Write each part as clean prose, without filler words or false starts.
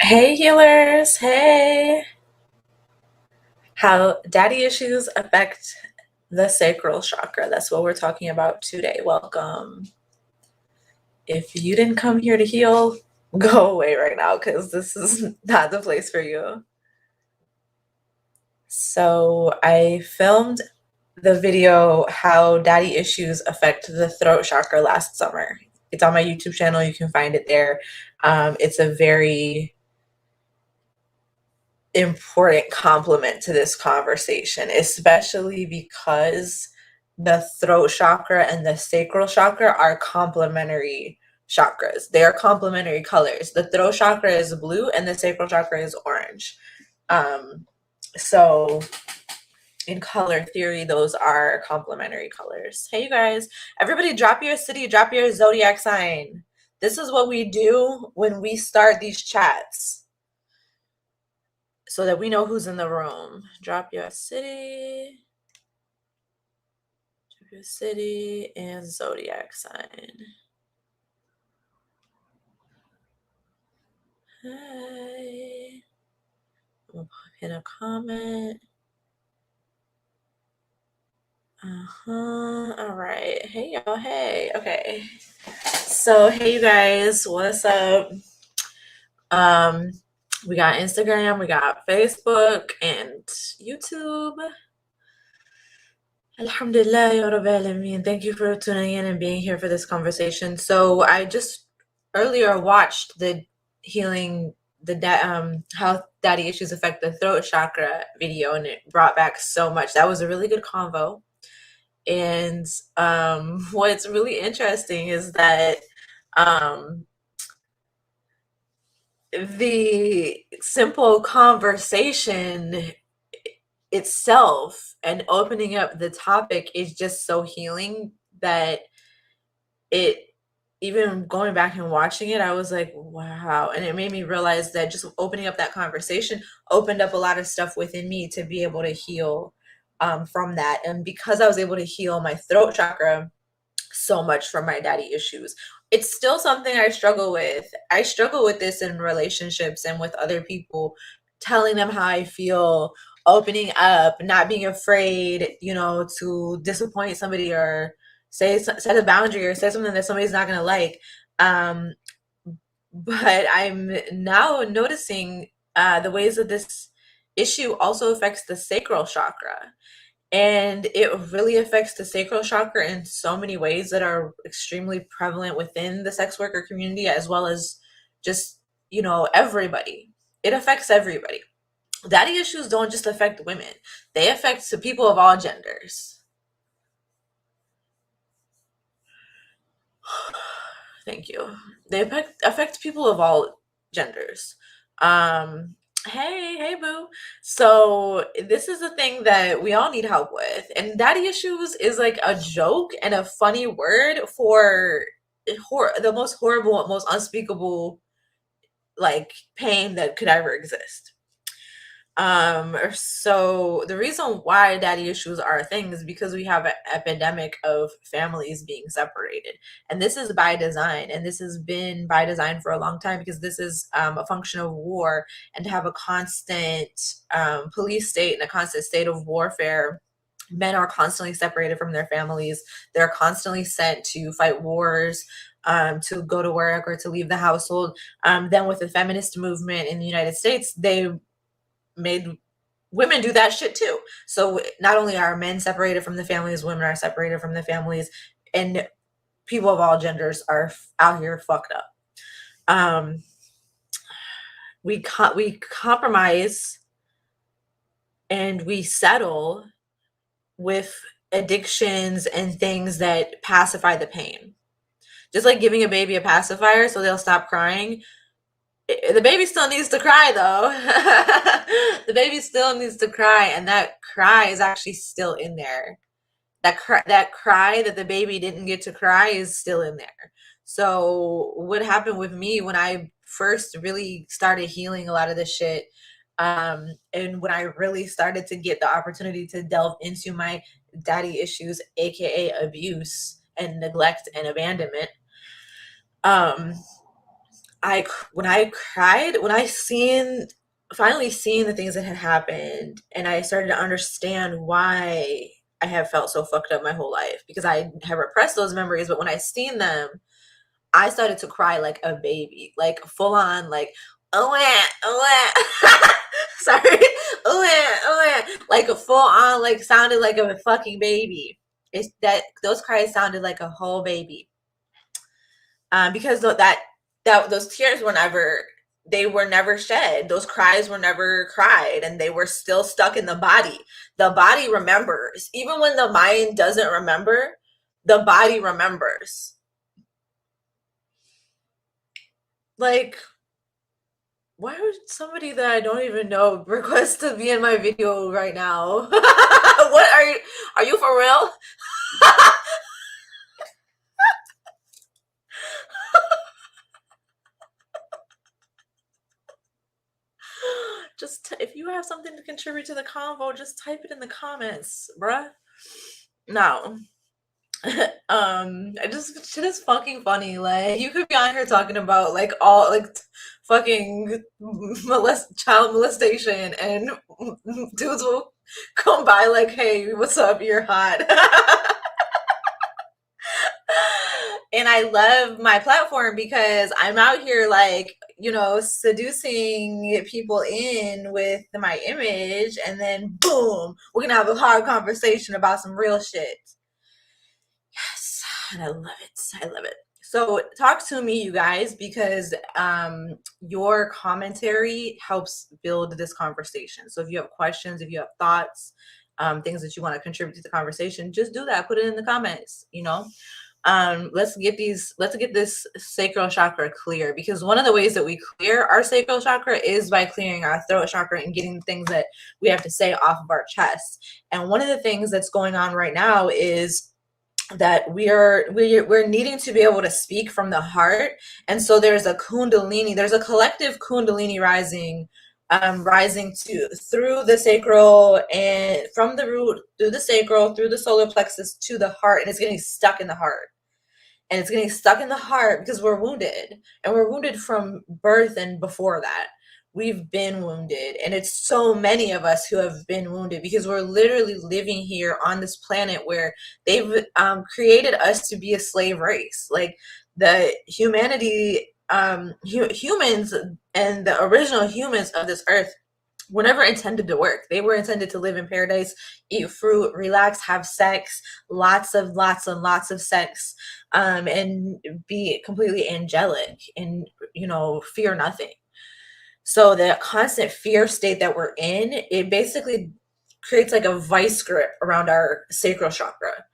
Hey healers, hey! How daddy issues affect the sacral chakra. That's what we're talking about today. Welcome. If you didn't come here to heal, go away right now because this is not the place for you. So, I filmed the video how daddy issues affect the throat chakra last summer. It's on my YouTube channel. You can find it there. It's a very important complement to this conversation, especially because the throat chakra and the sacral chakra are complementary chakras. They are complementary colors. The throat chakra is blue and the sacral chakra is orange. So in color theory, those are complementary colors. Hey, you guys, everybody drop your city, drop your zodiac sign. This is what we do when we start these chats so that we know who's in the room. Drop your city and zodiac sign. Hi. We'll put in a comment. All right. Hey, y'all. Hey. Okay. So, hey, you guys. What's up? We got Instagram, we got Facebook, and YouTube. Alhamdulillah, Ya Rabbil Alameen. Thank you for tuning in and being here for this conversation. So I just earlier watched the healing how daddy issues affect the throat chakra video, and it brought back so much. That was a really good convo. And what's really interesting is that the simple conversation itself and opening up the topic is just so healing that it, even going back and watching it, I was like, wow. And it made me realize that just opening up that conversation opened up a lot of stuff within me to be able to heal from that. And because I was able to heal my throat chakra so much from my daddy issues, it's still something I struggle with. I struggle with this in relationships and with other people, telling them how I feel, opening up, not being afraid, to disappoint somebody or set a boundary or say something that somebody's not going to like. Um, but I'm now noticing the ways that this issue also affects the sacral chakra. And it really affects the sacral chakra in so many ways that are extremely prevalent within the sex worker community, as well as just, everybody. It affects everybody. Daddy issues don't just affect women, they affect people of all genders. Thank you. They affect people of all genders. Hey, boo. So this is a thing that we all need help with, and daddy issues is like a joke and a funny word for the most horrible, most unspeakable like pain that could ever exist. So the reason why daddy issues are a thing is because we have an epidemic of families being separated. And this is by design. And this has been by design for a long time, because this is a function of war. And to have a constant police state and a constant state of warfare, men are constantly separated from their families. They're constantly sent to fight wars, to go to work or to leave the household. Then with the feminist movement in the United States, they made women do that shit too. So not only are men separated from the families, women are separated from the families, and people of all genders are out here fucked up. We compromise and we settle with addictions and things that pacify the pain. Just like giving a baby a pacifier so they'll stop crying. The baby still needs to cry though. The baby still needs to cry, and that cry is actually still in there. That cry that the baby didn't get to cry is still in there. So what happened with me when I first really started healing a lot of this shit, and when I really started to get the opportunity to delve into my daddy issues, aka abuse and neglect and abandonment, when I cried, when I finally seen the things that had happened, and I started to understand why I have felt so fucked up my whole life, because I have repressed those memories. But when I seen them, I started to cry like a baby, like full on, like, oh yeah, oh yeah. Sorry, oh yeah, like a full on, like sounded like a fucking baby. It's that those cries sounded like a whole baby, because those tears were never, they were never shed. Those cries were never cried, and they were still stuck in the body. The body remembers, even when the mind doesn't remember. The body remembers. Like, why would somebody that I don't even know request to be in my video right now? What are you for real? Just if you have something to contribute to the convo, just type it in the comments, bruh. No. I just, shit is fucking funny. Like, you could be on here talking about like all like fucking child molestation, and dudes will come by like, hey, what's up, you're hot. And I love my platform because I'm out here like, seducing people in with my image, and then boom, we're gonna have a hard conversation about some real shit. Yes, and I love it. I love it. So talk to me, you guys, because your commentary helps build this conversation. So if you have questions, if you have thoughts, things that you want to contribute to the conversation, just do that. Put it in the comments. Let's get this sacral chakra clear, because one of the ways that we clear our sacral chakra is by clearing our throat chakra and getting the things that we have to say off of our chest. And one of the things that's going on right now is that we're needing to be able to speak from the heart. And so there's a collective kundalini rising, rising through the sacral, and from the root through the sacral, through the solar plexus to the heart, and it's getting stuck in the heart. And it's getting stuck in the heart because we're wounded, and we're wounded from birth, and before that we've been wounded. And it's so many of us who have been wounded because we're literally living here on this planet where they've created us to be a slave race. Like, the humanity, humans and the original humans of this earth were never intended to work. They were intended to live in paradise, eat fruit, relax, have sex, lots and lots of sex, and be completely angelic, and fear nothing. So the constant fear state that we're in, it basically creates like a vice grip around our sacral chakra.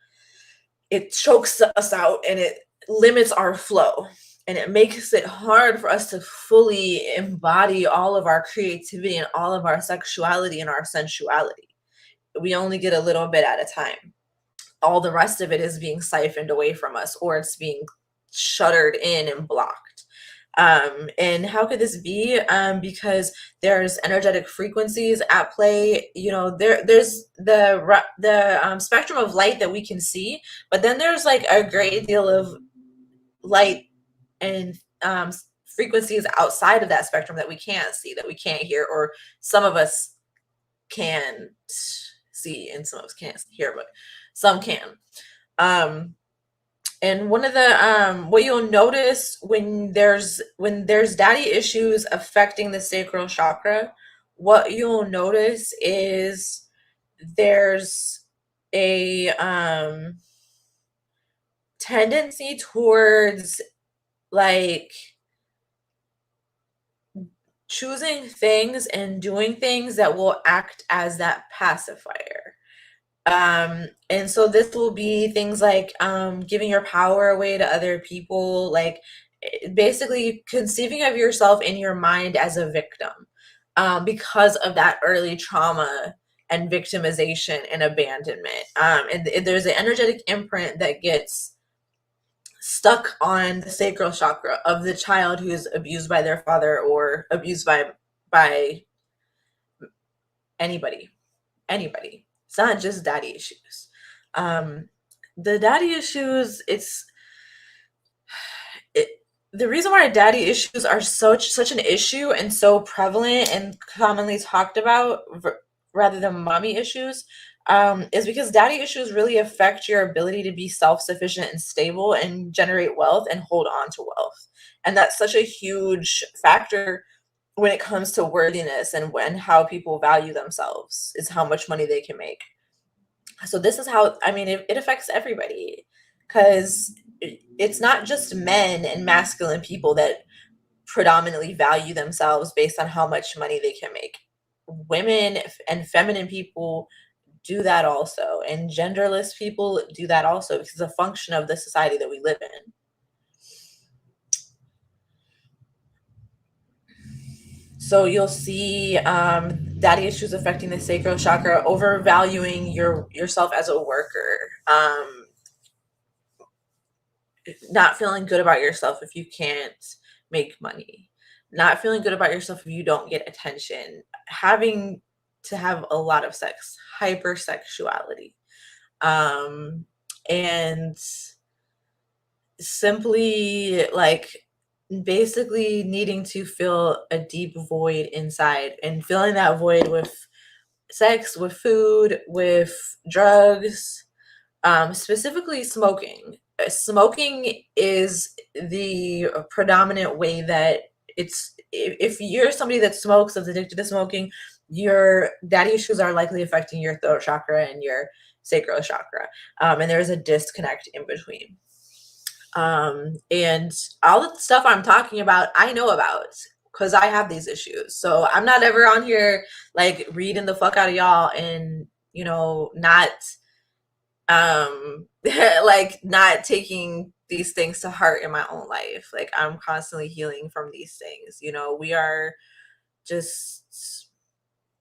It chokes us out, and it limits our flow, and it makes it hard for us to fully embody all of our creativity and all of our sexuality and our sensuality. We only get a little bit at a time. All the rest of it is being siphoned away from us, or it's being shuttered in and blocked. And how could this be? Because there's energetic frequencies at play. There's the spectrum of light that we can see, but then there's like a great deal of light and frequencies outside of that spectrum that we can't see, that we can't hear, or some of us can see and some of us can't hear, but some can. And one of the what you'll notice when there's daddy issues affecting the sacral chakra, what you'll notice is there's a tendency towards like choosing things and doing things that will act as that pacifier. And so this will be things like giving your power away to other people, like basically conceiving of yourself in your mind as a victim, because of that early trauma and victimization and abandonment. And there's an energetic imprint that gets stuck on the sacral chakra of the child who's abused by their father, or abused by anybody. It's not just daddy issues. The daddy issues, the reason why daddy issues are such an issue and so prevalent and commonly talked about rather than mommy issues, is because daddy issues really affect your ability to be self-sufficient and stable and generate wealth and hold on to wealth. And that's such a huge factor when it comes to worthiness and when how people value themselves is how much money they can make. So this is how, I mean, it affects everybody, because it's not just men and masculine people that predominantly value themselves based on how much money they can make. Women and feminine people do that also, and genderless people do that also, because it's a function of the society that we live in. So you'll see daddy issues affecting the sacral chakra, overvaluing yourself as a worker, not feeling good about yourself if you can't make money, not feeling good about yourself if you don't get attention, having to have a lot of sex, hypersexuality, and simply like basically needing to fill a deep void inside, and filling that void with sex, with food, with drugs, specifically smoking. Smoking is the predominant way that it's, if you're somebody that smokes, that's addicted to smoking, your daddy issues are likely affecting your throat chakra and your sacral chakra. And there's a disconnect in between. And all the stuff I'm talking about, I know about because I have these issues. So I'm not ever on here like reading the fuck out of y'all and, you know, not like not taking these things to heart in my own life. Like I'm constantly healing from these things. You know, we are just,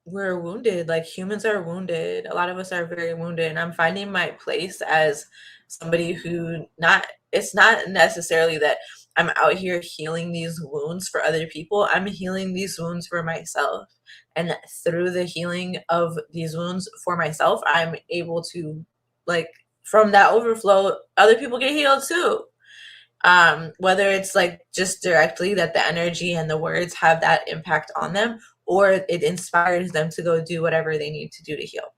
we're wounded. Like humans are wounded. A lot of us are very wounded, and I'm finding my place as somebody who, not, it's not necessarily that I'm out here healing these wounds for other people. I'm healing these wounds for myself. And through the healing of these wounds for myself, I'm able to, like, from that overflow, other people get healed too. Whether it's like just directly that the energy and the words have that impact on them, or it inspires them to go do whatever they need to do to heal.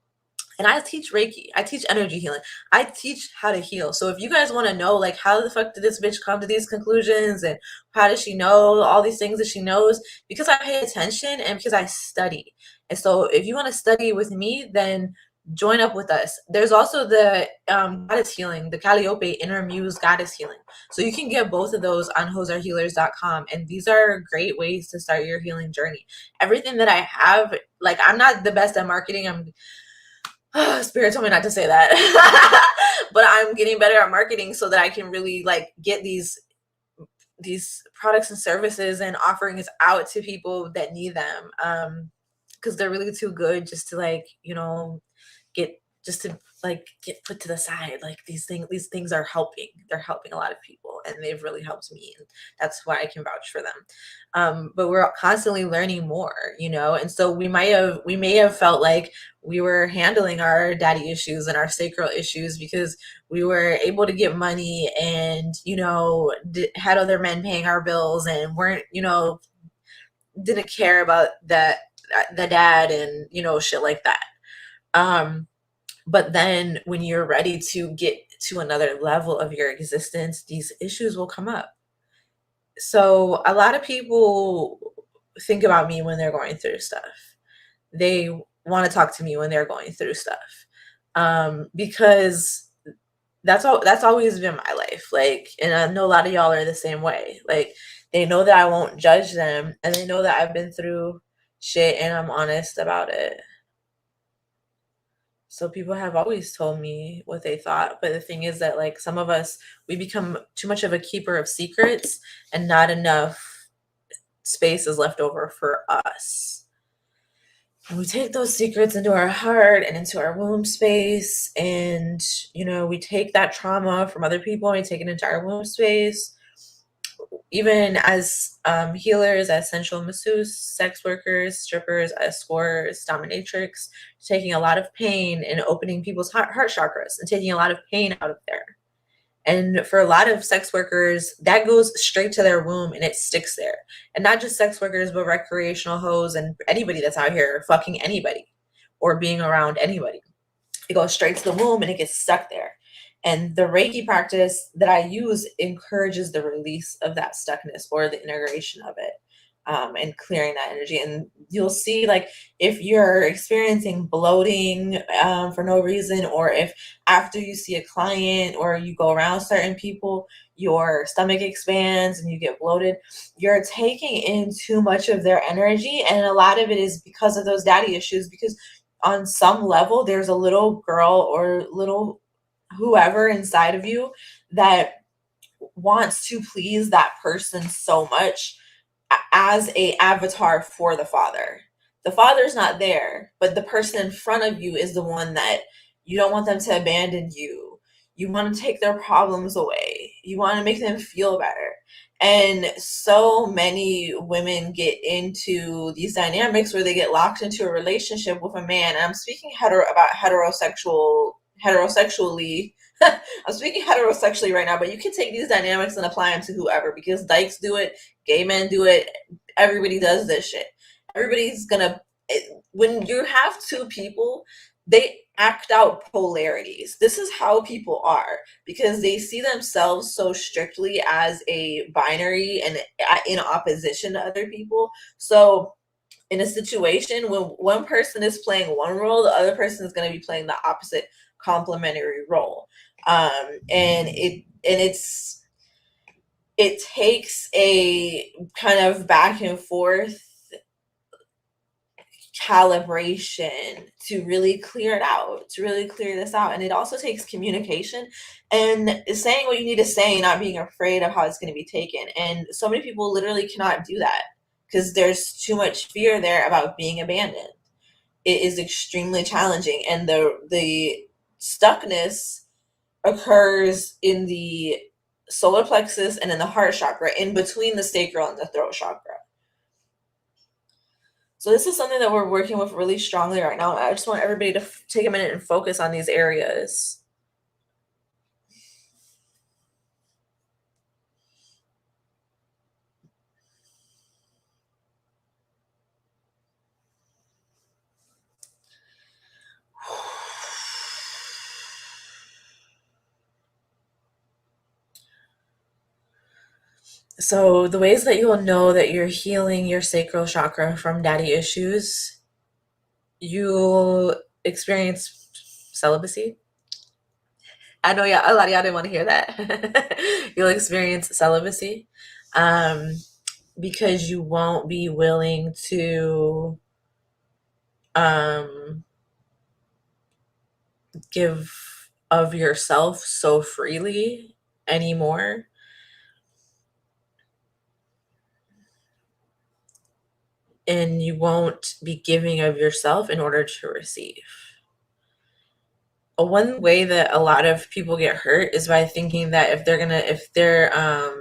And I teach Reiki. I teach energy healing. I teach how to heal. So if you guys want to know, like, how the fuck did this bitch come to these conclusions, and how does she know all these things that she knows? Because I pay attention and because I study. And so if you want to study with me, then join up with us. There's also the goddess healing, the Calliope Inner Muse goddess healing. So you can get both of those on hoesarehealers.com. And these are great ways to start your healing journey. Everything that I have, like, I'm not the best at marketing. Spirit told me not to say that. But I'm getting better at marketing so that I can really like get these products and services and offerings out to people that need them, because they're really too good just to, like, you know, get, just to like get put to the side. Like these things are helping, they're helping a lot of people, and they've really helped me, and that's why I can vouch for them. But we're constantly learning more, you know, and so we may have felt like we were handling our daddy issues and our sacral issues because we were able to get money and, you know, had other men paying our bills and weren't, you know, didn't care about that, the dad, and, you know, shit like that. But then when you're ready to get to another level of your existence, these issues will come up. So a lot of people think about me when they're going through stuff. They want to talk to me when they're going through stuff. Because that's always been my life. Like, and I know a lot of y'all are the same way. Like, they know that I won't judge them, and they know that I've been through shit and I'm honest about it. So people have always told me what they thought. But the thing is that, like, some of us, we become too much of a keeper of secrets, and not enough space is left over for us. And we take those secrets into our heart and into our womb space. And, you know, we take that trauma from other people and we take it into our womb space. Even as healers, as sensual masseuse, sex workers, strippers, escorts, dominatrix, taking a lot of pain and opening people's heart chakras and taking a lot of pain out of there. And for a lot of sex workers, that goes straight to their womb and it sticks there. And not just sex workers, but recreational hoes and anybody that's out here fucking anybody or being around anybody. It goes straight to the womb and it gets stuck there. And the Reiki practice that I use encourages the release of that stuckness or the integration of it, and clearing that energy. And you'll see, like, if you're experiencing bloating for no reason, or if after you see a client or you go around certain people, your stomach expands and you get bloated, you're taking in too much of their energy. And a lot of it is because of those daddy issues, because on some level, there's a little girl or little whoever inside of you that wants to please that person so much as a avatar for the father. The father's not there, but the person in front of you is the one that you don't want them to abandon you. You want to take their problems away. You want to make them feel better. And so many women get into these dynamics where they get locked into a relationship with a man. And I'm speaking about heterosexually. I'm speaking heterosexually right now, but you can take these dynamics and apply them to whoever, because dykes do it, gay men do it, everybody does this shit. Everybody's gonna, when you have two people, they act out polarities. This is how people are, because they see themselves so strictly as a binary and in opposition to other people. So in a situation when one person is playing one role, the other person is going to be playing the opposite complementary role. It takes a kind of back and forth calibration to really clear it out, to really clear this out. And it also takes communication and saying what you need to say, not being afraid of how it's going to be taken. And so many people literally cannot do that because there's too much fear there about being abandoned. It is extremely challenging, and the stuckness occurs in the solar plexus and in the heart chakra, in between the sacral and the throat chakra. So this is something that we're working with really strongly right now. I just want everybody to take a minute and focus on these areas. So the ways that you'll know that you're healing your sacral chakra from daddy issues, you'll experience celibacy. I know, yeah, a lot of y'all didn't want to hear that. You'll experience celibacy, because you won't be willing to give of yourself so freely anymore. And you won't be giving of yourself in order to receive. One way that a lot of people get hurt is by thinking that if they're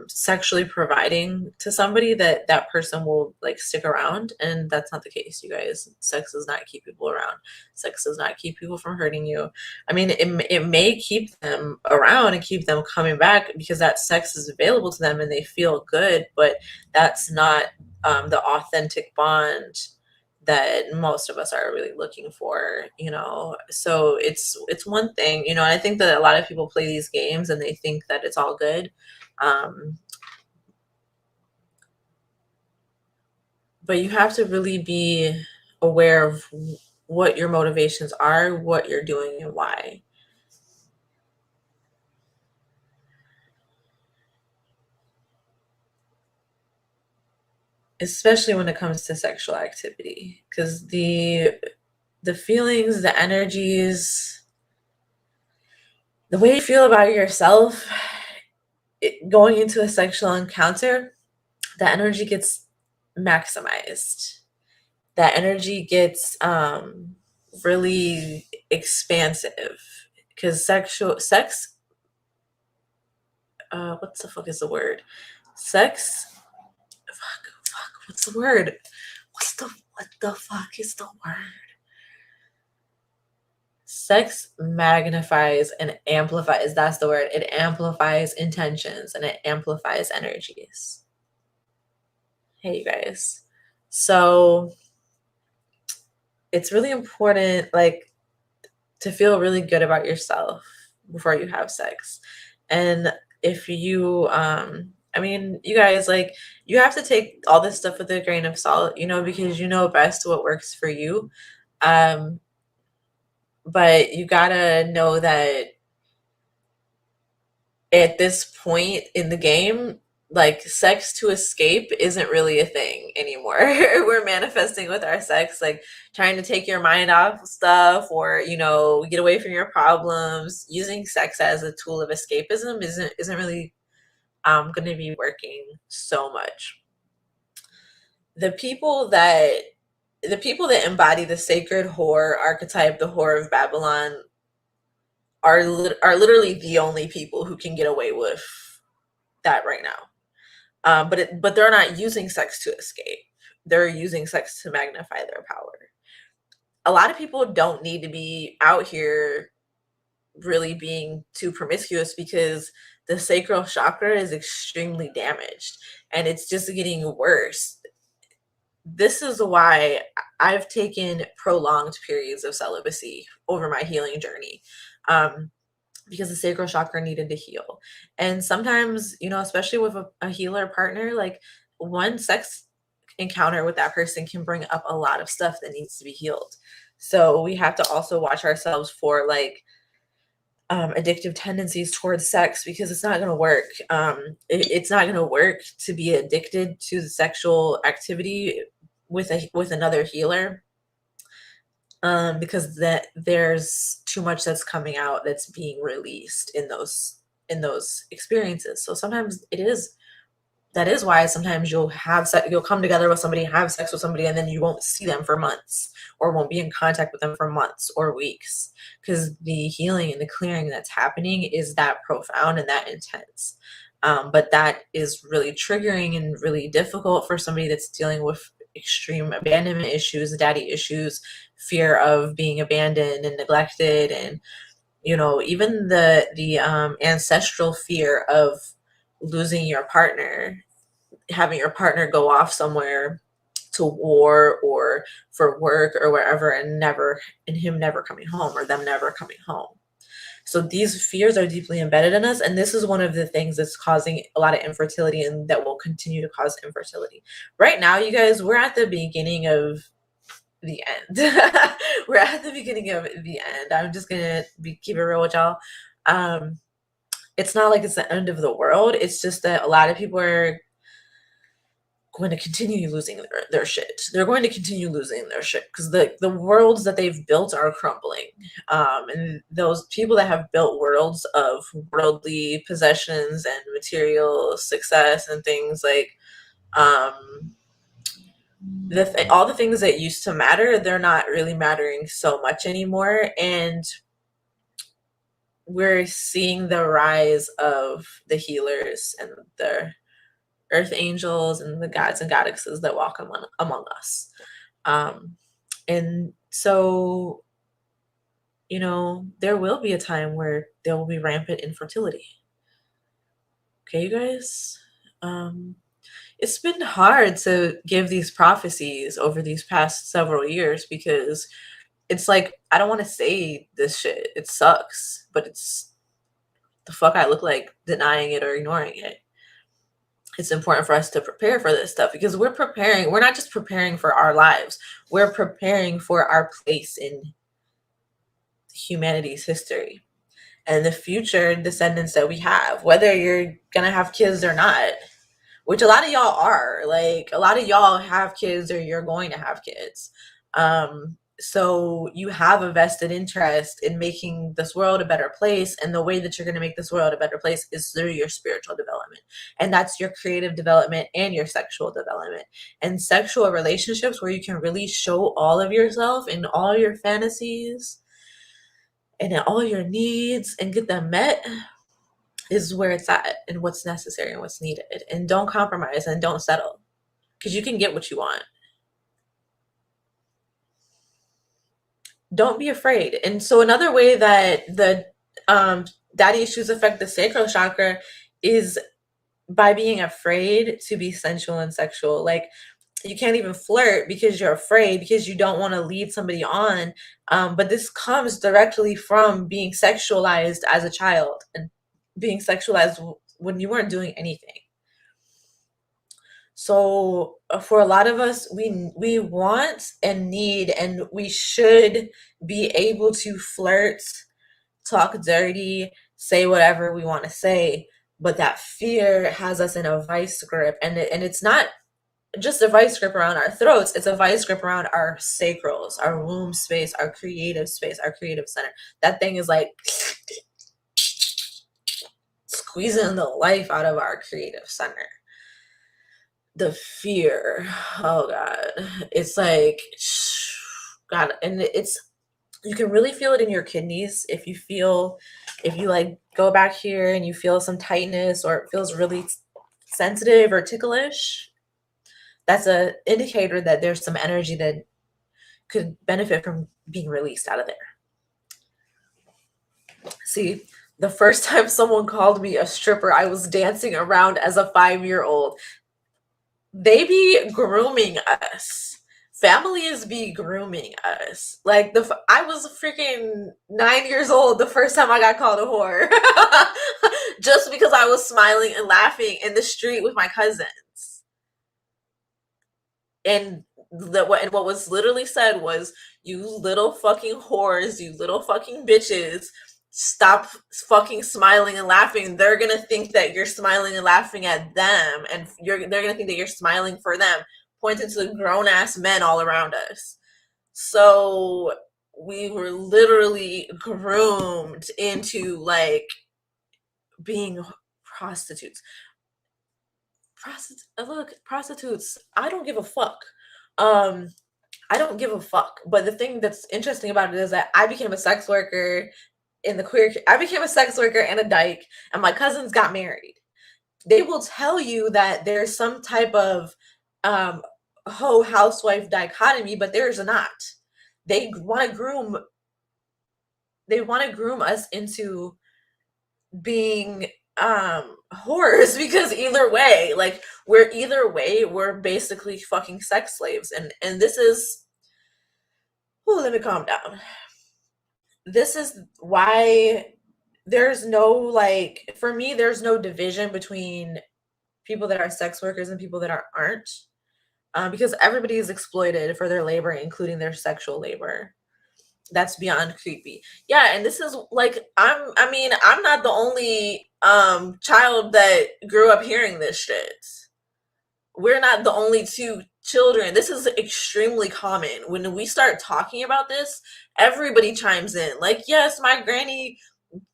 sexually providing to somebody, that person will like stick around, and that's not the case, you guys. Sex does not keep people around. Sex does not keep people from hurting you. I mean, it may keep them around and keep them coming back because that sex is available to them and they feel good, but that's not the authentic bond that most of us are really looking for, so it's one thing, and I think that a lot of people play these games and they think that it's all good, but you have to really be aware of what your motivations are, what you're doing, and why. Especially when it comes to sexual activity, because the feelings, the energies, the way you feel about yourself, going into a sexual encounter, that energy gets maximized. That energy gets really expansive, because sex, what the fuck is the word? Sex, what's the word? What the fuck is the word? sex magnifies and amplifies, that's the word, it amplifies intentions and it amplifies energies. Hey, you guys. So it's really important, like, to feel really good about yourself before you have sex. And if you, I mean, you guys, like, you have to take all this stuff with a grain of salt, you know, because you know best what works for you. Um, but you gotta know that at this point in the game, like, sex to escape isn't really a thing anymore. We're manifesting with our sex, like trying to take your mind off stuff, or, you know, get away from your problems. Using sex as a tool of escapism isn't really going to be working so much. The people that embody the sacred whore archetype, the whore of Babylon, are literally the only people who can get away with that right now. But they're not using sex to escape. They're using sex to magnify their power. A lot of people don't need to be out here really being too promiscuous, because the sacral chakra is extremely damaged and it's just getting worse. This is why I've taken prolonged periods of celibacy over my healing journey. Because the sacral chakra needed to heal. And sometimes, you know, especially with a healer partner, like, one sex encounter with that person can bring up a lot of stuff that needs to be healed. So we have to also watch ourselves for, like, addictive tendencies towards sex, because it's not going to work. It's not going to work to be addicted to the sexual activity with another healer, because that there's too much that's coming out, that's being released in those experiences. So sometimes that is why sometimes you'll come together with somebody, have sex with somebody, and then you won't see them for months, or won't be in contact with them for months or weeks, because the healing and the clearing that's happening is that profound and that intense. But that is really triggering and really difficult for somebody that's dealing with extreme abandonment issues, daddy issues, fear of being abandoned and neglected, and, you know, even the ancestral fear of losing your partner, having your partner go off somewhere to war or for work or wherever, and him never coming home, or them never coming home. So these fears are deeply embedded in us, and this is one of the things that's causing a lot of infertility, and that will continue to cause infertility. Right now, you guys, we're at the beginning of the end. We're at the beginning of the end. I'm just gonna keep it real with y'all. It's not like it's the end of the world. It's just that a lot of people are going to continue losing their shit. They're going to continue losing their shit, because the worlds that they've built are crumbling. And those people that have built worlds of worldly possessions and material success and things, like, all the things that used to matter, they're not really mattering so much anymore. And we're seeing the rise of the healers and the earth angels and the gods and goddesses that walk among us. And so, you know, there will be a time where there will be rampant infertility. Okay, you guys? It's been hard to give these prophecies over these past several years, because it's like, I don't want to say this shit. It sucks, but it's the fuck I look like denying it or ignoring it. It's important for us to prepare for this stuff, because we're not just preparing for our lives. We're preparing for our place in humanity's history and the future descendants that we have, whether you're gonna have kids or not, which a lot of y'all are. Like, a lot of y'all have kids, or you're going to have kids. So you have a vested interest in making this world a better place, and the way that you're going to make this world a better place is through your spiritual development, and that's your creative development and your sexual development. And sexual relationships where you can really show all of yourself and all your fantasies and all your needs and get them met is where it's at, and what's necessary and what's needed. And don't compromise and don't settle, because you can get what you want. don't be afraid. And so another way that the daddy issues affect the sacral chakra is by being afraid to be sensual and sexual. Like, you can't even flirt because you're afraid, because you don't want to lead somebody on. But this comes directly from being sexualized as a child and being sexualized when you weren't doing anything. So for a lot of us, we want and need, and we should be able to flirt, talk dirty, say whatever we want to say, but that fear has us in a vice grip, and it's not just a vice grip around our throats, it's a vice grip around our sacrals, our womb space, our creative space, our creative center. That thing is like squeezing the life out of our creative center. The fear, oh God, it's like, God, and it's, you can really feel it in your kidneys. If you like go back here and you feel some tightness, or it feels really sensitive or ticklish, that's a indicator that there's some energy that could benefit from being released out of there. See, the first time someone called me a stripper, I was dancing around as a 5-year-old. They be grooming us. Families be grooming us. Like, I was freaking 9 years old the first time I got called a whore. Just because I was smiling and laughing in the street with my cousins. And what was literally said was, you little fucking whores, you little fucking bitches, stop fucking smiling and laughing. They're gonna think that you're smiling and laughing at them, and they're gonna think that you're smiling for them, pointing to the grown-ass men all around us. So we were literally groomed into like being prostitutes. Look, prostitutes, I don't give a fuck. I don't give a fuck. But the thing that's interesting about it is that I became a sex worker I became a sex worker and a dyke, and my cousins got married. They will tell you that there's some type of hoe housewife dichotomy, but there's not. They want to groom us into being whores, because either way, we're basically fucking sex slaves. And this is, let me calm down. This is why there's no, like, for me, there's no division between people that are sex workers and people that aren't, because everybody is exploited for their labor, including their sexual labor. That's beyond creepy. Yeah, and this is like, I'm not the only child that grew up hearing this shit. We're not the only two children. This is extremely common. When we start talking about this, everybody chimes in. Like, yes, my granny,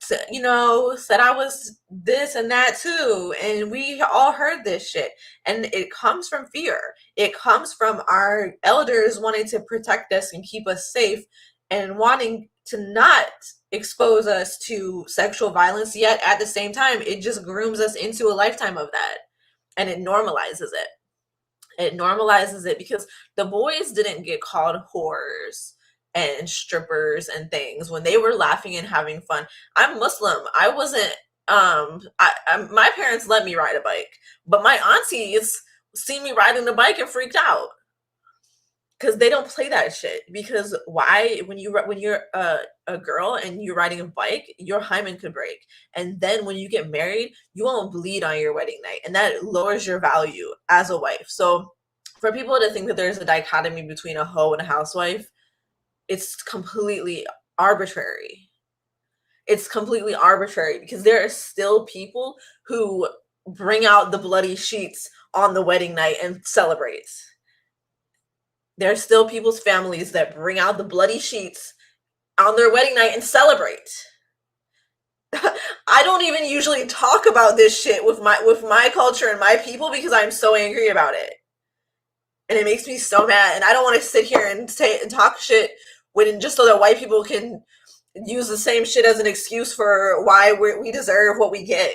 said I was this and that too. And we all heard this shit. And it comes from fear. It comes from our elders wanting to protect us and keep us safe, and wanting to not expose us to sexual violence, yet at the same time, it just grooms us into a lifetime of that. And it normalizes it. It normalizes it because the boys didn't get called whores and strippers and things when they were laughing and having fun. I'm Muslim. I wasn't, my parents let me ride a bike, but my aunties see me riding a bike and freaked out. Because they don't play that shit. Because why? When you're a girl and you're riding a bike, your hymen could break, and then when you get married, you won't bleed on your wedding night, and that lowers your value as a wife. So, for people to think that there's a dichotomy between a hoe and a housewife, it's completely arbitrary. It's completely arbitrary, because there are still people who bring out the bloody sheets on the wedding night and celebrate. There's still people's families that bring out the bloody sheets on their wedding night and celebrate. I don't even usually talk about this shit with my culture and my people, because I'm so angry about it. And it makes me so mad. And I don't want to sit here and talk shit just so that white people can use the same shit as an excuse for why we deserve what we get.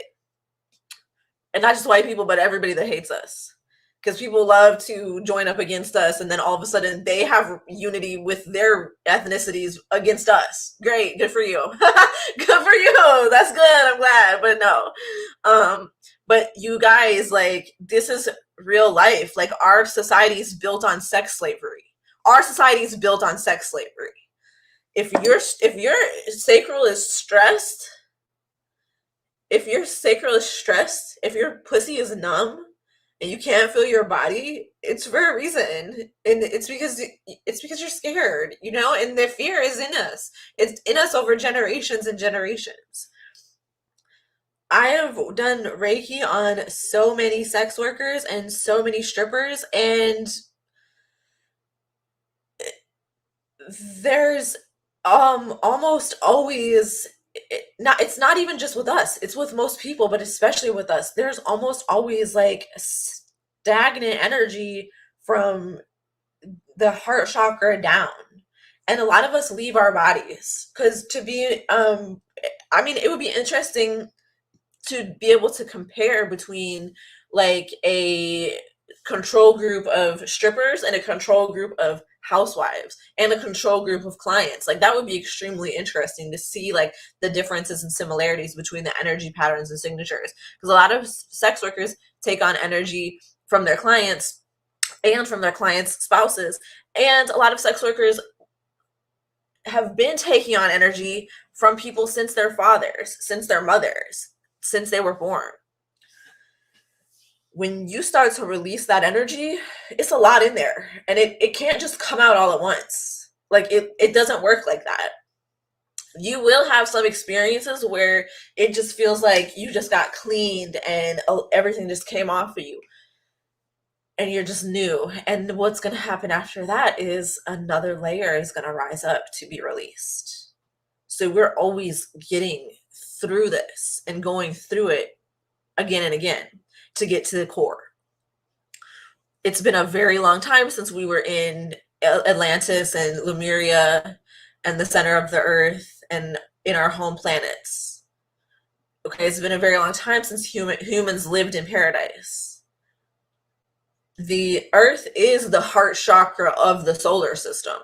And not just white people, but everybody that hates us. because people love to join up against us, and then all of a sudden they have unity with their ethnicities against us. Great, good for you. Good for you. That's good. I'm glad. But no. But you guys, like, this is real life. Like, our society is built on sex slavery. Our society is built on sex slavery. If your sacral is stressed, if your pussy is numb, and you can't feel your body, it's for a reason. And it's because you're scared, you know, and the fear is in us. It's in us over generations and generations. I have done Reiki on so many sex workers and so many strippers, and there's almost always, it's not even just with us, it's with most people, but especially with us, there's almost always like stagnant energy from the heart chakra down, and a lot of us leave our bodies because to be I mean, it would be interesting to be able to compare between like a control group of strippers and a control group of housewives and a control group of clients. Like, that would be extremely interesting to see like the differences and similarities between the energy patterns and signatures, because a lot of sex workers take on energy from their clients and from their clients' spouses, and a lot of sex workers have been taking on energy from people since their fathers, since their mothers, since they were born. When you start to release that energy, it's a lot in there, and it can't just come out all at once. Like, it doesn't work like that. You will have some experiences where it just feels like you just got cleaned and everything just came off of you and you're just new. And what's going to happen after that is another layer is going to rise up to be released. So we're always getting through this and going through it again and again to get to the core. It's been a very long time since we were in Atlantis and Lemuria and the center of the earth and in our home planets. Okay, it's been a very long time since humans lived in paradise. The earth is the heart chakra of the solar system.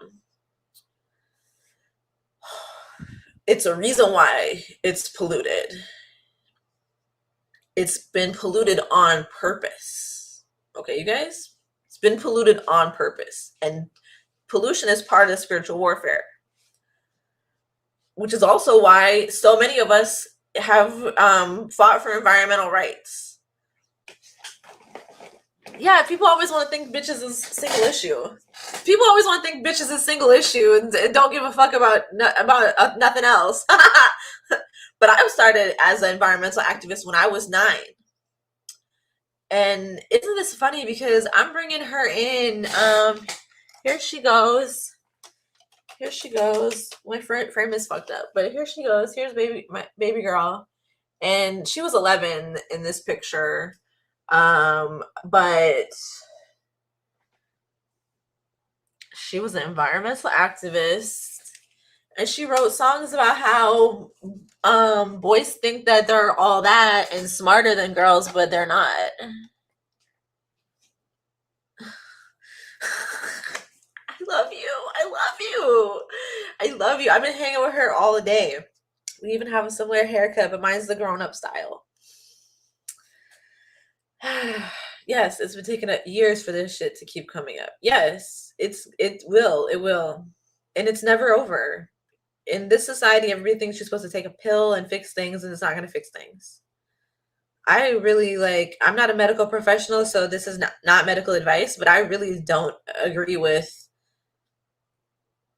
It's a reason why it's polluted. It's been polluted on purpose. Okay, you guys? It's been polluted on purpose. And pollution is part of spiritual warfare, which is also why so many of us have fought for environmental rights. Yeah, people always want to think bitches is single issue. People always want to think bitches is single issue and don't give a fuck about nothing else. But I started as an environmental activist when I was 9. And isn't this funny, because I'm bringing her in. Here she goes. Here she goes. My frame is fucked up, but here she goes. Here's my baby girl. And she was 11 in this picture. But she was an environmental activist, and she wrote songs about how boys think that they're all that and smarter than girls, but they're not. I love you. I love you. I love you. I've been hanging with her all day. We even have a similar haircut, but mine's the grown-up style. Yes, it's been taking years for this shit to keep coming up. Yes, it will. And it's never over. In this society, everybody thinks you're supposed to take a pill and fix things, and it's not going to fix things. I really, I'm not a medical professional, so this is not medical advice, but I really don't agree with,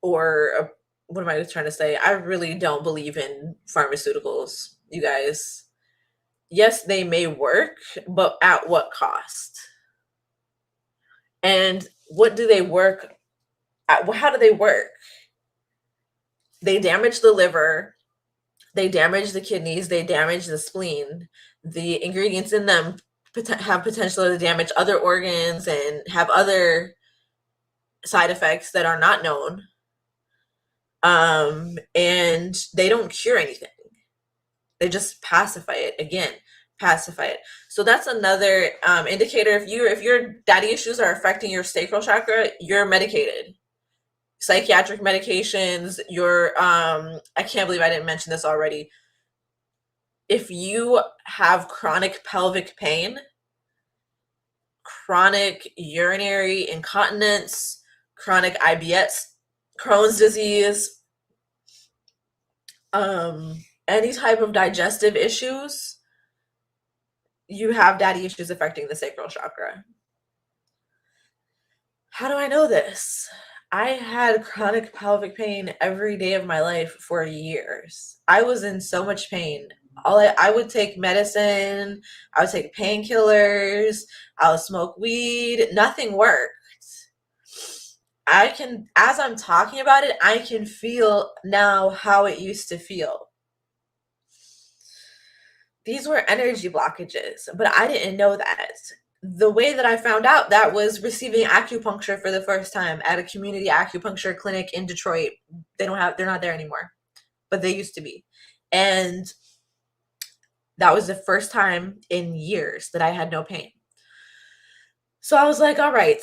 or what am I trying to say? I really don't believe in pharmaceuticals, you guys. Yes, they may work, but at what cost? And what do they work at? How do they work? They damage the liver, they damage the kidneys, they damage the spleen. The ingredients in them have potential to damage other organs and have other side effects that are not known. And they don't cure anything. They just pacify it. Again, pacify it. So that's another indicator. If your daddy issues are affecting your sacral chakra, you're medicated. Psychiatric medications, your I can't believe I didn't mention this already. If you have chronic pelvic pain, chronic urinary incontinence, chronic IBS, Crohn's disease, any type of digestive issues, you have daddy issues affecting the sacral chakra. How do I know this? I had chronic pelvic pain every day of my life for years. I was in so much pain. I would take medicine, I would take painkillers, I would smoke weed, nothing worked. As I'm talking about it, I can feel now how it used to feel. These were energy blockages, but I didn't know that. The way that I found out that was receiving acupuncture for the first time at a community acupuncture clinic in Detroit. They're not there anymore, but they used to be. And that was the first time in years that I had no pain. So I was like, all right.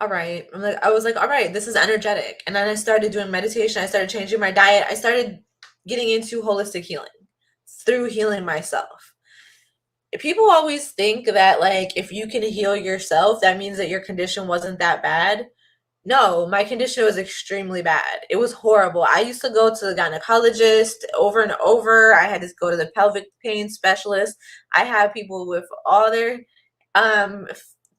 All right. I was like, all right, this is energetic. And then I started doing meditation. I started changing my diet. I started getting into holistic healing through healing myself. People always think that, like, if you can heal yourself, that means that your condition wasn't that bad. No, my condition was extremely bad. It was horrible. I used to go to the gynecologist over and over. I had to go to the pelvic pain specialist. I had people with all their um,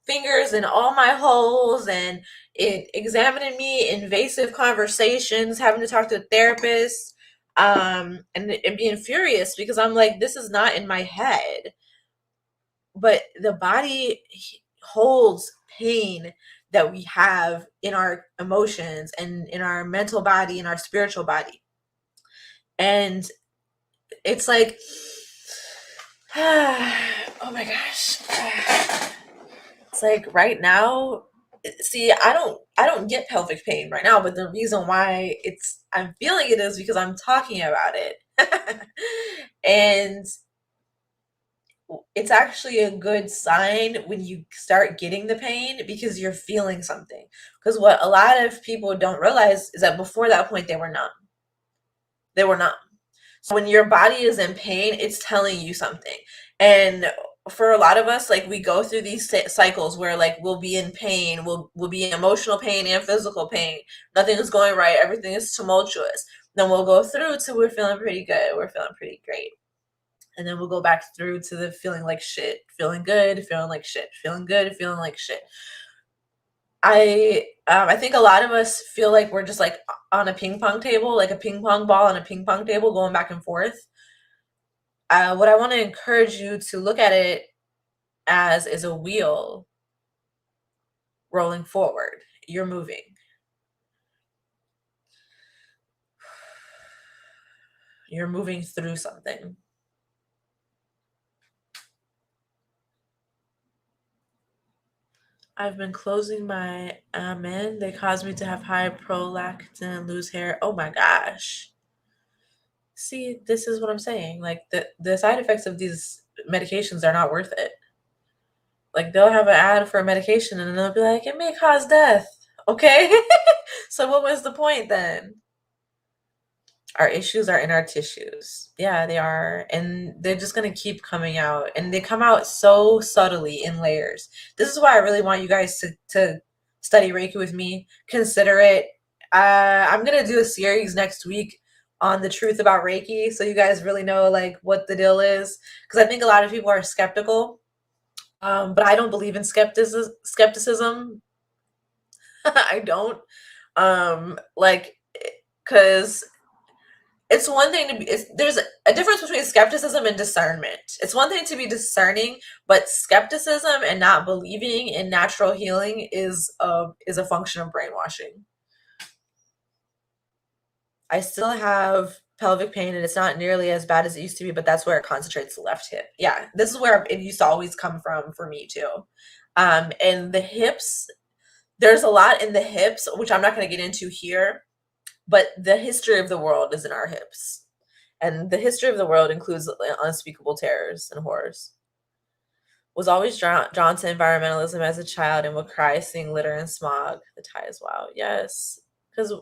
fingers in all my holes and it examining me, invasive conversations, having to talk to a therapist, and being furious because I'm like, this is not in my head. But the body holds pain that we have in our emotions and in our mental body and our spiritual body. And it's like, oh my gosh. It's like right now, see, I don't get pelvic pain right now, but the reason why I'm feeling it is because I'm talking about it. And it's actually a good sign when you start getting the pain because you're feeling something. Because what a lot of people don't realize is that before that point, they were numb. They were numb. So when your body is in pain, it's telling you something. And for a lot of us, like, we go through these cycles where, like, we'll be in pain, we'll be in emotional pain and physical pain. Nothing is going right. Everything is tumultuous. Then we'll go through to we're feeling pretty good. We're feeling pretty great. And then we'll go back through to the feeling like shit, feeling good, feeling like shit, feeling good, feeling like shit. I think a lot of us feel like we're just like on a ping pong table, like a ping pong ball on a ping pong table going back and forth. What I want to encourage you to look at it as is a wheel rolling forward. You're moving. You're moving through something. I've been closing my men. They cause me to have high prolactin, lose hair. Oh my gosh. See, this is what I'm saying. Like, the side effects of these medications are not worth it. Like, they'll have an ad for a medication and then they'll be like, it may cause death. Okay? So what was the point then? Our issues are in our tissues. Yeah, they are. And they're just going to keep coming out. And they come out so subtly in layers. This is why I really want you guys to study Reiki with me. Consider it. I'm going to do a series next week on the truth about Reiki, so you guys really know, like, what the deal is. Because I think a lot of people are skeptical. But I don't believe in skepticism. I don't. Like, because it's one thing to be, there's a difference between skepticism and discernment. It's one thing to be discerning, but skepticism and not believing in natural healing is a function of brainwashing. I still have pelvic pain and it's not nearly as bad as it used to be, but that's where it concentrates the left hip. Yeah, this is where it used to always come from for me too. And the hips, there's a lot in the hips, which I'm not going to get into here. But the history of the world is in our hips. And the history of the world includes unspeakable terrors and horrors. Was always drawn to environmentalism as a child and would cry seeing litter and smog. The tie is wow. Yes. Because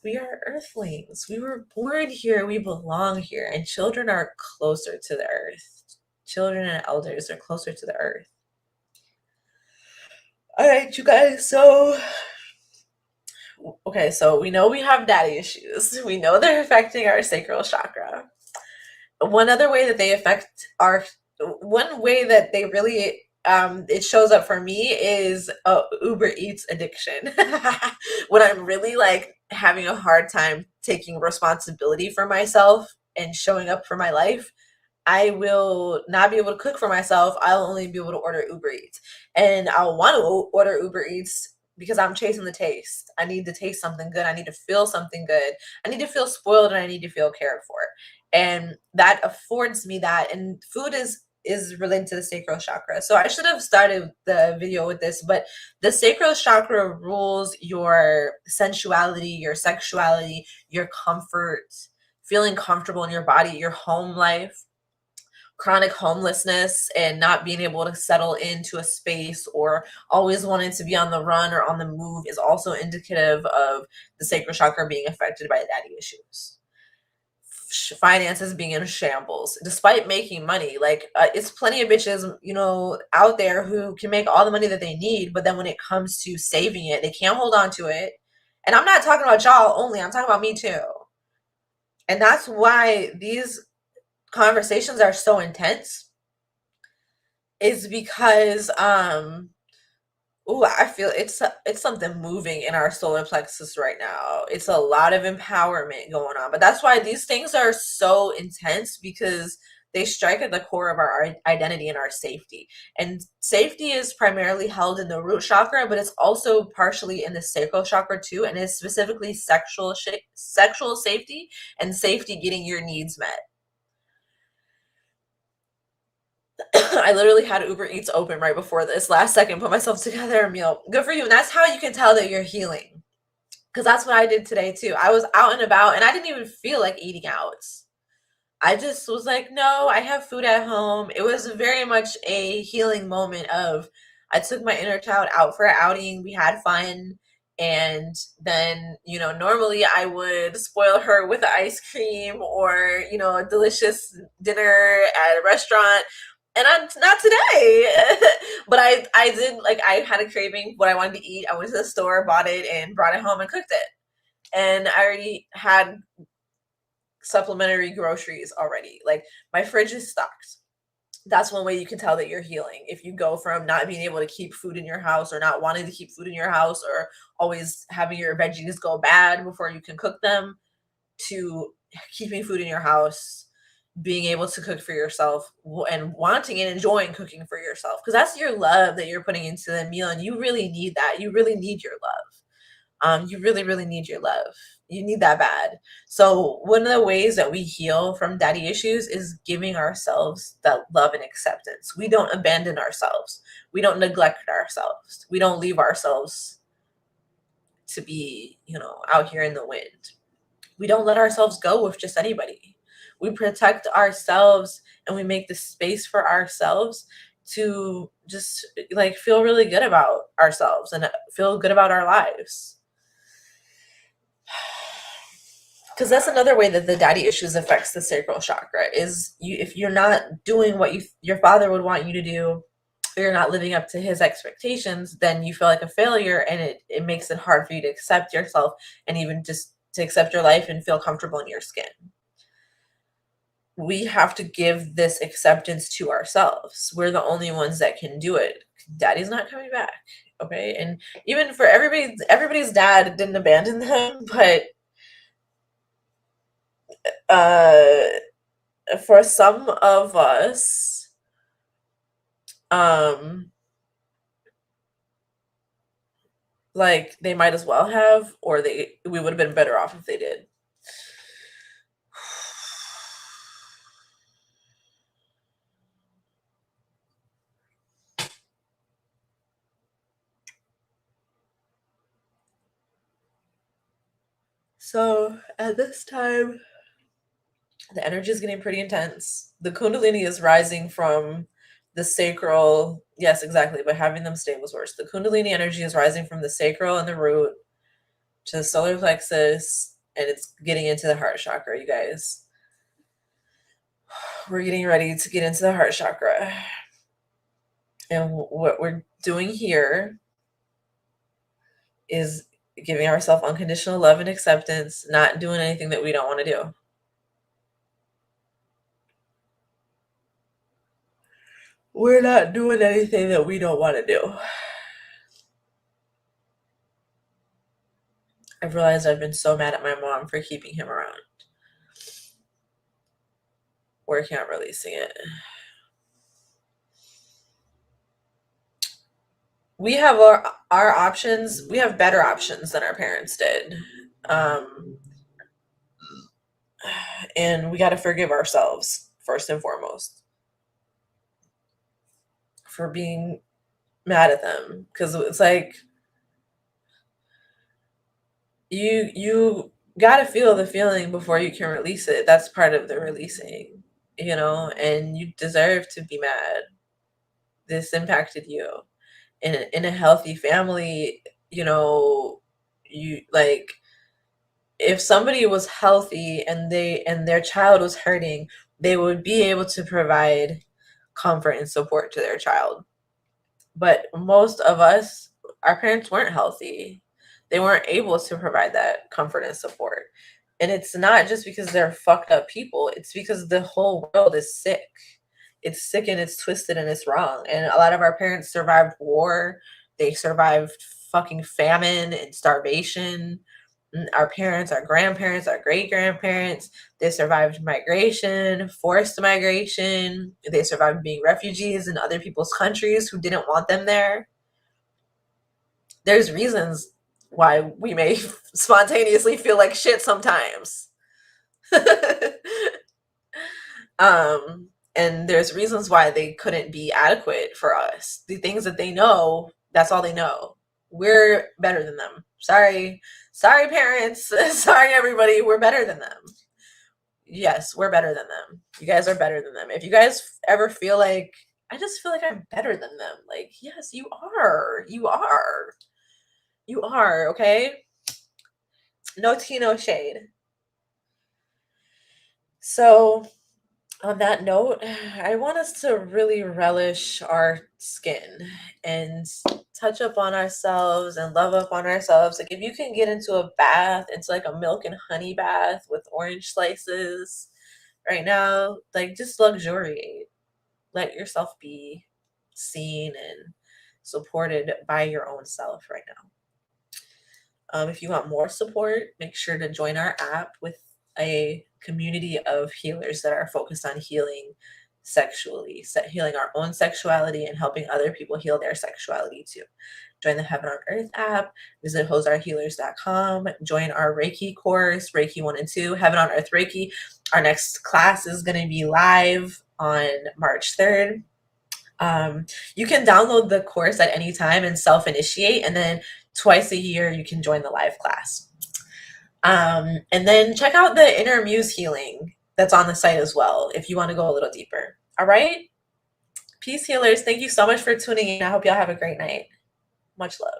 we are earthlings. We were born here. We belong here. And children are closer to the earth. Children and elders are closer to the earth. All right, you guys. So, okay, so we know we have daddy issues. We know they're affecting our sacral chakra. One other way that they affect our, one way that they really, it shows up for me is Uber Eats addiction. When I'm really like having a hard time taking responsibility for myself and showing up for my life, I will not be able to cook for myself. I'll only be able to order Uber Eats. And I'll want to order Uber Eats because I'm chasing the taste. I need to taste something good. I need to feel something good. I need to feel spoiled and I need to feel cared for. And that affords me that. And food is related to the sacral chakra. So I should have started the video with this, but the sacral chakra rules your sensuality, your sexuality, your comfort, feeling comfortable in your body, your home life. Chronic homelessness and not being able to settle into a space or always wanting to be on the run or on the move is also indicative of the sacral chakra being affected by daddy issues. Finances being in shambles despite making money. Like it's plenty of bitches, you know, out there who can make all the money that they need, but then when it comes to saving it, they can't hold on to it. And I'm not talking about y'all only, I'm talking about me too. And that's why these conversations are so intense, is because I feel it's something moving in our solar plexus right now. It's a lot of empowerment going on. But that's why these things are so intense, because they strike at the core of our identity and our safety. And safety is primarily held in the root chakra, but it's also partially in the sacral chakra too, and it's specifically sexual safety and safety getting your needs met. I literally had Uber Eats open right before this last second, put myself together a meal. Good for you. And that's how you can tell that you're healing. Because that's what I did today too. I was out and about and I didn't even feel like eating out. I just was like, no, I have food at home. It was very much a healing moment of, I took my inner child out for an outing. We had fun. And then, you know, normally I would spoil her with ice cream or, you know, a delicious dinner at a restaurant. And I'm not today. But I did, like, I had a craving what I wanted to eat. I went to the store, bought it, and brought it home and cooked it. And I already had supplementary groceries already. Like, my fridge is stocked. That's one way you can tell that you're healing. If you go from not being able to keep food in your house or not wanting to keep food in your house or always having your veggies go bad before you can cook them, to keeping food in your house, being able to cook for yourself and wanting and enjoying cooking for yourself, because that's your love that you're putting into the meal, and you really need that. You really need your love. You really, really need your love. You need that bad. So one of the ways that we heal from daddy issues is giving ourselves that love and acceptance. We don't abandon ourselves. We don't neglect ourselves. We don't leave ourselves to be, you know, out here in the wind. We don't let ourselves go with just anybody. We protect ourselves and we make the space for ourselves to just like feel really good about ourselves and feel good about our lives. Because that's another way that the daddy issues affects the sacral chakra is, you, if you're not doing what your father would want you to do, or you're not living up to his expectations, then you feel like a failure, and it makes it hard for you to accept yourself and even just to accept your life and feel comfortable in your skin. We have to give this acceptance to ourselves. We're the only ones that can do it. Daddy's not coming back. Okay. And even for everybody's dad didn't abandon them, but uh for some of us, um like they might as well have, or we would have been better off if they did. So at this time, the energy is getting pretty intense. The Kundalini is rising from the sacral. Yes, exactly. But having them stay was worse. The Kundalini energy is rising from the sacral and the root to the solar plexus, and it's getting into the heart chakra, you guys. We're getting ready to get into the heart chakra. And what we're doing here is giving ourselves unconditional love and acceptance, not doing anything that we don't want to do. We're not doing anything that we don't want to do. I've realized I've been so mad at my mom for keeping him around. Working on releasing it. We have our options. We have better options than our parents did. And we got to forgive ourselves first and foremost for being mad at them, because it's like you got to feel the feeling before you can release it. That's part of the releasing, and you deserve to be mad. This impacted you. In a healthy family, you like, if somebody was healthy and their child was hurting, they would be able to provide comfort and support to their child. But most of us, our parents weren't healthy. They weren't able to provide that comfort and support. And it's not just because they're fucked up people. It's because the whole world is sick. It's sick and it's twisted and it's wrong. And a lot of our parents survived war. They survived fucking famine and starvation. Our parents, our grandparents, our great-grandparents, they survived migration, forced migration. They survived being refugees in other people's countries who didn't want them there. There's reasons why we may spontaneously feel like shit sometimes. And there's reasons why they couldn't be adequate for us. The things that they know, that's all they know. We're better than them. Sorry parents. Sorry everybody, we're better than them. Yes, we're better than them. You guys are better than them. If you guys ever feel like, I just feel like I'm better than them, like, yes, you are. Okay? No tea, no shade. So on that note, I want us to really relish our skin and touch up on ourselves and love up on ourselves. Like, if you can get into a bath, it's like a milk and honey bath with orange slices right now, like, just luxuriate. Let yourself be seen and supported by your own self right now. If you want more support, make sure to join our app with a community of healers that are focused on healing sexually, healing our own sexuality and helping other people heal their sexuality too. Join the Heaven on Earth app, visit hoesarehealers.com, join our Reiki course, Reiki 1 and 2, Heaven on Earth Reiki. Our next class is going to be live on March 3rd. You can download the course at any time and self-initiate, and then twice a year you can join the live class. And then check out the Inner Muse healing that's on the site as well if you want to go a little deeper. All right? Peace, healers. Thank you so much for tuning in. I hope y'all have a great night. Much love.